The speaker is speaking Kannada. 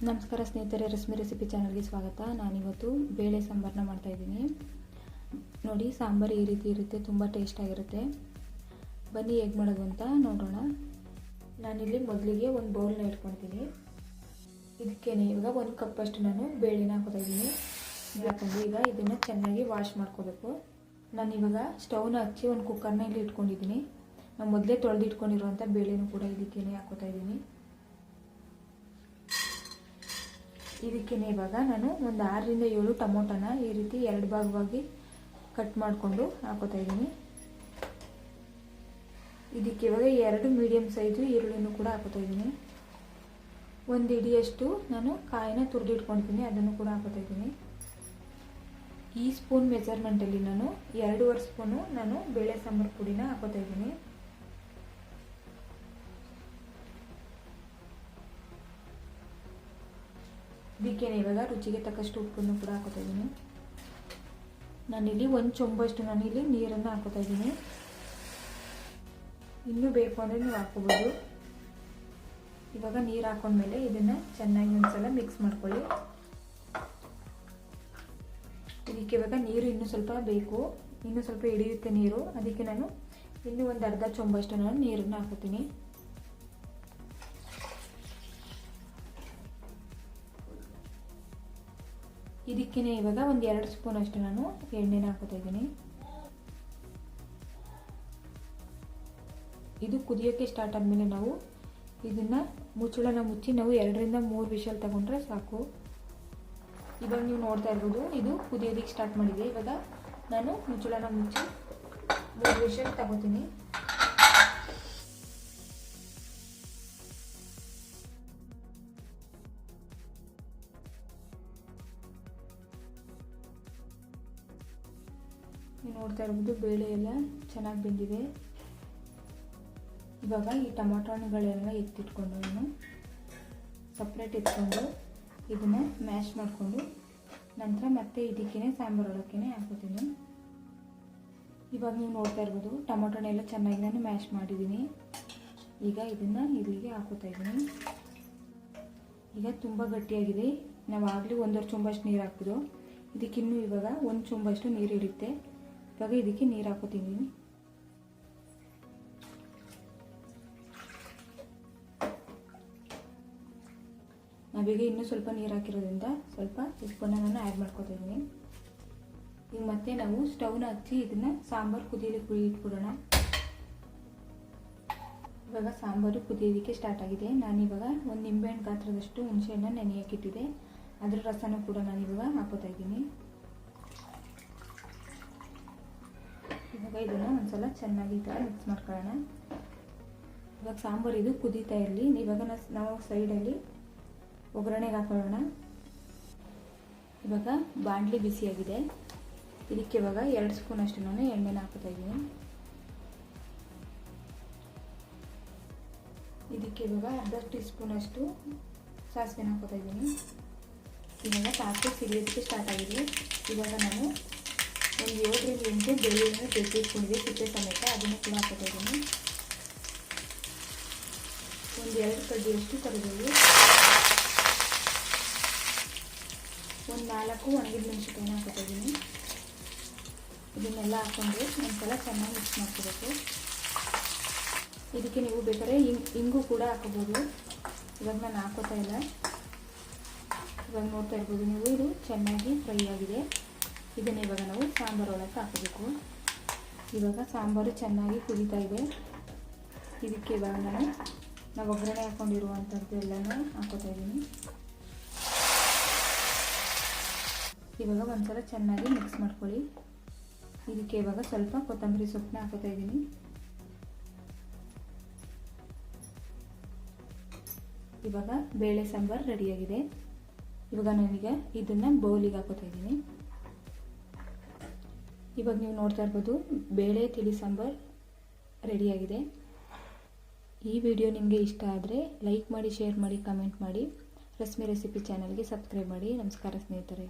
ನಮಸ್ಕಾರ ಸ್ನೇಹಿತರೆ, ರಶ್ಮಿ ರೆಸಿಪಿ ಚಾನಲ್ಗೆ ಸ್ವಾಗತ. ನಾನಿವತ್ತು ಬೇಳೆ ಸಾಂಬಾರನ್ನ ಮಾಡ್ತಾಯಿದ್ದೀನಿ. ನೋಡಿ, ಸಾಂಬಾರು ಈ ರೀತಿ ಇರುತ್ತೆ, ತುಂಬ ಟೇಸ್ಟಾಗಿರುತ್ತೆ. ಬನ್ನಿ ಹೇಗೆ ಮಾಡೋದು ಅಂತ ನೋಡೋಣ. ನಾನಿಲ್ಲಿ ಮೊದಲಿಗೆ ಒಂದು ಬೌಲ್ನ ಇಟ್ಕೊಳ್ತೀನಿ. ಇದಕ್ಕೆ ಇವಾಗ 1 ಕಪ್ ಅಷ್ಟು ನಾನು ಬೇಳೆನ ಹಾಕೋತಾಯಿದ್ದೀನಿ. ಹಾಕೊಂಡು ಈಗ ಇದನ್ನು ಚೆನ್ನಾಗಿ ವಾಶ್ ಮಾಡ್ಕೋಬೇಕು. ನಾನಿವಾಗ ಸ್ಟವ್ನ ಹಚ್ಚಿ ಒಂದು ಕುಕ್ಕರ್ನ ಇಲ್ಲಿ ಇಟ್ಕೊಂಡಿದ್ದೀನಿ. ನಾನು ಮೊದಲೇ ತೊಳೆದು ಇಟ್ಕೊಂಡಿರುವಂಥ ಬೇಳೆನೂ ಕೂಡ ಇದಕ್ಕೇ ಹಾಕೋತಾಯಿದ್ದೀನಿ. ಇದಕ್ಕೆ ಇವಾಗ ನಾನು ಒಂದು 6 ರಿಂದ 7 ಟೊಮೊಟೊನ ಈ ರೀತಿ 2 ಭಾಗವಾಗಿ ಕಟ್ ಮಾಡಿಕೊಂಡು ಹಾಕೋತಾ ಇದ್ದೀನಿ. ಇದಕ್ಕೆ ಇವಾಗ 2 ಮೀಡಿಯಂ ಸೈಜು ಈರುಳ್ಳಿನೂ ಕೂಡ ಹಾಕೋತಾ ಇದ್ದೀನಿ. 1 ಹಿಡಿಯಷ್ಟು ನಾನು ಕಾಯಿನ ತುರಿದಿಟ್ಕೊಂಡಿದ್ದೀನಿ, ಅದನ್ನು ಕೂಡ ಹಾಕೋತಾ ಇದ್ದೀನಿ. ಈ ಸ್ಪೂನ್ ಮೆಜರ್ಮೆಂಟಲ್ಲಿ ನಾನು 2.5 ಸ್ಪೂನು ನಾನು ಬೇಳೆ ಸಾಂಬಾರು ಪುಡಿನ ಹಾಕೋತಾ ಇದ್ದೀನಿ. ಇದಕ್ಕೆ ಇವಾಗ ರುಚಿಗೆ ತಕ್ಕಷ್ಟು ಉಪ್ಪನ್ನು ಕೂಡ ಹಾಕೋತಾ ಇದ್ದೀನಿ. ನಾನಿಲ್ಲಿ 1 ಚೊಂಬಷ್ಟು ನಾನಿಲ್ಲಿ ನೀರನ್ನು ಹಾಕೋತಾ ಇದ್ದೀನಿ. ಇನ್ನೂ ಬೇಕು ಅಂದರೆ ನೀವು ಹಾಕೋಬೋದು. ಇವಾಗ ನೀರು ಹಾಕೊಂಡ್ಮೇಲೆ ಇದನ್ನು ಚೆನ್ನಾಗಿ ಒಂದ್ಸಲ ಮಿಕ್ಸ್ ಮಾಡ್ಕೊಳ್ಳಿ. ಇದಕ್ಕೆ ಇವಾಗ ನೀರು ಇನ್ನೂ ಸ್ವಲ್ಪ ಬೇಕು, ಇನ್ನೂ ಸ್ವಲ್ಪ ಹಿಡಿಯುತ್ತೆ ನೀರು. ಅದಕ್ಕೆ ನಾನು ಇನ್ನೂ ಒಂದು ಅರ್ಧ ಚೊಂಬಷ್ಟು ನಾನು ನೀರನ್ನು ಹಾಕೋತೀನಿ. ಇದಕ್ಕೆ ಇವಾಗ ಒಂದು 2 ಸ್ಪೂನ್ ಅಷ್ಟು ನಾನು ಎಣ್ಣೆನ ಹಾಕೋತಾ ಇದ್ದೀನಿ. ಇದು ಕುದಿಯೋಕ್ಕೆ ಸ್ಟಾರ್ಟ್ ಆದಮೇಲೆ ನಾವು ಇದನ್ನು ಮುಚ್ಚಳನ ಮುಚ್ಚಿ ನಾವು 2 ರಿಂದ 3 ವಿಷಲ್ ತಗೊಂಡ್ರೆ ಸಾಕು. ಇವಾಗ ನೀವು ನೋಡ್ತಾ ಇರ್ಬೋದು, ಇದು ಕುದಿಯೋದಕ್ಕೆ ಸ್ಟಾರ್ಟ್ ಮಾಡಿದೆ. ಇವಾಗ ನಾನು ಮುಚ್ಚಳನ ಮುಚ್ಚಿ 3 ವಿಷಲ್ ತಗೋತೀನಿ. ನೀವು ನೋಡ್ತಾ ಇರ್ಬೋದು, ಬೇಳೆ ಎಲ್ಲ ಚೆನ್ನಾಗಿ ಬೆಂದಿದೆ. ಇವಾಗ ಈ ಟೊಮಾಟೋಗಳೆಲ್ಲ ಎತ್ತಿಟ್ಕೊಂಡು ನಾನು ಸಪ್ರೇಟ್ ಎತ್ಕೊಂಡು ಇದನ್ನು ಮ್ಯಾಶ್ ಮಾಡಿಕೊಂಡು ನಂತರ ಮತ್ತೆ ಇದಕ್ಕೇ ಸಾಂಬಾರು ಒಳಕ್ಕೇ ಹಾಕೋತೀನಿ. ಇವಾಗ ನೀವು ನೋಡ್ತಾ ಇರ್ಬೋದು, ಟೊಮಾಟೋನೆಲ್ಲ ಚೆನ್ನಾಗಿ ನಾನು ಮ್ಯಾಶ್ ಮಾಡಿದ್ದೀನಿ. ಈಗ ಇದನ್ನು ಇಲ್ಲಿಗೆ ಹಾಕೋತಾ ಇದ್ದೀನಿ. ಈಗ ತುಂಬ ಗಟ್ಟಿಯಾಗಿದೆ. ನಾವು ಆಗಲಿ 1.5 ಚೊಂಬಷ್ಟು ನೀರು ಹಾಕಿದ್ದು, ಇದಕ್ಕಿನ್ನೂ ಇವಾಗ 1 ಚೊಂಬಷ್ಟು ನೀರು ಇರುತ್ತೆ. ಇವಾಗ ಇದಕ್ಕೆ ನೀರು ಹಾಕೋತಿದ್ದೀನಿ. ನಾವೀಗ ಇನ್ನೂ ಸ್ವಲ್ಪ ನೀರು ಹಾಕಿರೋದ್ರಿಂದ ಸ್ವಲ್ಪ ಉಪ್ಪನ್ನು ನಾನು ಆ್ಯಡ್ ಮಾಡ್ಕೋತಾ ಇದ್ದೀನಿ. ಈಗ ಮತ್ತೆ ನಾವು ಸ್ಟವ್ನ ಹಚ್ಚಿ ಇದನ್ನು ಸಾಂಬಾರು ಕುದಿಯಲಿಕ್ಕೆ ಇಟ್ಬಿಡೋಣ. ಇವಾಗ ಸಾಂಬಾರು ಕುದಿಯೋದಕ್ಕೆ ಸ್ಟಾರ್ಟ್ ಆಗಿದೆ. ನಾನಿವಾಗ ಒಂದು ನಿಂಬೆಹಣ್ಣು ಗಾತ್ರದಷ್ಟು ಹುಣಸೆಹಣ್ಣು ನೆನೆಯೋಕ್ಕಿಟ್ಟಿದೆ, ಅದರ ರಸನೂ ಕೂಡ ನಾನಿವಾಗ ಹಾಕೋತಾ ಇದ್ದೀನಿ. ಇವಾಗ ಇದನ್ನು ಒಂದ್ಸಲ ಚೆನ್ನಾಗಿ ಈ ಥರ ಮಿಕ್ಸ್ ಮಾಡ್ಕೊಳ್ಳೋಣ. ಇವಾಗ ಸಾಂಬಾರು ಇದು ಕುದೀತಾ ಇರಲಿ. ಇವಾಗ ನಾವು ಸೈಡಲ್ಲಿ ಒಗ್ಗರಣೆಗೆ ಹಾಕೊಳ್ಳೋಣ. ಇವಾಗ ಬಾಣಲಿ ಬಿಸಿಯಾಗಿದೆ. ಇದಕ್ಕೆ ಇವಾಗ 2 ಸ್ಪೂನ್ ಅಷ್ಟು ನಾನು ಎಣ್ಣೆನ ಹಾಕೋತಾ ಇದ್ದೀನಿ. ಇದಕ್ಕೆ ಇವಾಗ ಅರ್ಧ ಟೀ ಸ್ಪೂನ್ ಅಷ್ಟು ಸಾಸಿವೆನ ಹಾಕೋತಾ ಇದ್ದೀನಿ. ಇವಾಗ ಸಾಸಿವೆ ಸಿಡಿಯೋದಕ್ಕೆ ಸ್ಟಾರ್ಟ್ ಆಗಿದೆ. ಇವಾಗ ನಾನು ಒಂದು 7 ರಿಂದ 8 ಬೆಳ್ಳುಳ್ಳಿನ ತೆಗೆದಿಟ್ಕೊಂಡಿದ್ದೆ ಸಿಪ್ಪೆ ಸಮೇತ, ಅದನ್ನು ಕೂಡ ಹಾಕೋತಾ ಇದ್ದೀನಿ. ಒಂದು 2 ಕಡ್ಡಿಯಷ್ಟು ಕರಿಬೇವು, ಒಂದು 4 ಒಣಗಿದ ಮೆಣಸಿನಕಾಯಿನ ಹಾಕೋತಾ ಇದ್ದೀನಿ. ಇದನ್ನೆಲ್ಲ ಹಾಕ್ಕೊಂಡು ಒಂದ್ಸಲ ಚೆನ್ನಾಗಿ ಮಿಕ್ಸ್ ಮಾಡ್ಕೋಬೇಕು. ಇದಕ್ಕೆ ನೀವು ಬೇಕಾದ್ರೆ ಇಂಗು ಕೂಡ ಹಾಕೋಬೋದು. ಇವಾಗ ನಾನು ಹಾಕೋತಾ ಇಲ್ಲ. ಇವಾಗ ನೋಡ್ತಾ ಇರ್ಬೋದು ನೀವು, ಇದು ಚೆನ್ನಾಗಿ ಫ್ರೈ ಆಗಿದೆ. ಇದನ್ನು ಇವಾಗ ನಾವು ಸಾಂಬಾರು ಒಳಗೆ ಹಾಕಬೇಕು. ಇವಾಗ ಸಾಂಬಾರು ಚೆನ್ನಾಗಿ ಕುದೀತಾ ಇದೆ. ಇದಕ್ಕೆ ಇವಾಗ ನಾವು ಒಗ್ಗರಣೆ ಹಾಕ್ಕೊಂಡಿರುವಂಥದ್ದು ಎಲ್ಲನೂ ಹಾಕೋತಾ ಇದ್ದೀನಿ. ಇವಾಗ ಒಂದ್ಸಲ ಚೆನ್ನಾಗಿ ಮಿಕ್ಸ್ ಮಾಡ್ಕೊಳ್ಳಿ. ಇದಕ್ಕೆ ಇವಾಗ ಸ್ವಲ್ಪ ಕೊತ್ತಂಬರಿ ಸೊಪ್ಪನ್ನ ಹಾಕೋತಾ ಇದ್ದೀನಿ. ಇವಾಗ ಬೇಳೆ ಸಾಂಬಾರು ರೆಡಿಯಾಗಿದೆ. ಇವಾಗ ನಾನೀಗ ಇದನ್ನು ಬೌಲಿಗೆ ಹಾಕೋತಾ ಇದ್ದೀನಿ. ಇವಾಗ ನೀವು ನೋಡ್ತಾ ಇರ್ಬೋದು, ಬೇಳೆ ತಿಳಿ ಸಾಂಬಾರು ರೆಡಿಯಾಗಿದೆ. ಈ ವಿಡಿಯೋ ನಿಮಗೆ ಇಷ್ಟ ಆದರೆ ಲೈಕ್ ಮಾಡಿ, ಶೇರ್ ಮಾಡಿ, ಕಮೆಂಟ್ ಮಾಡಿ. ರಶ್ಮಿ ರೆಸಿಪಿ ಚಾನಲ್ಗೆ ಸಬ್ಸ್ಕ್ರೈಬ್ ಮಾಡಿ. ನಮಸ್ಕಾರ ಸ್ನೇಹಿತರೆ.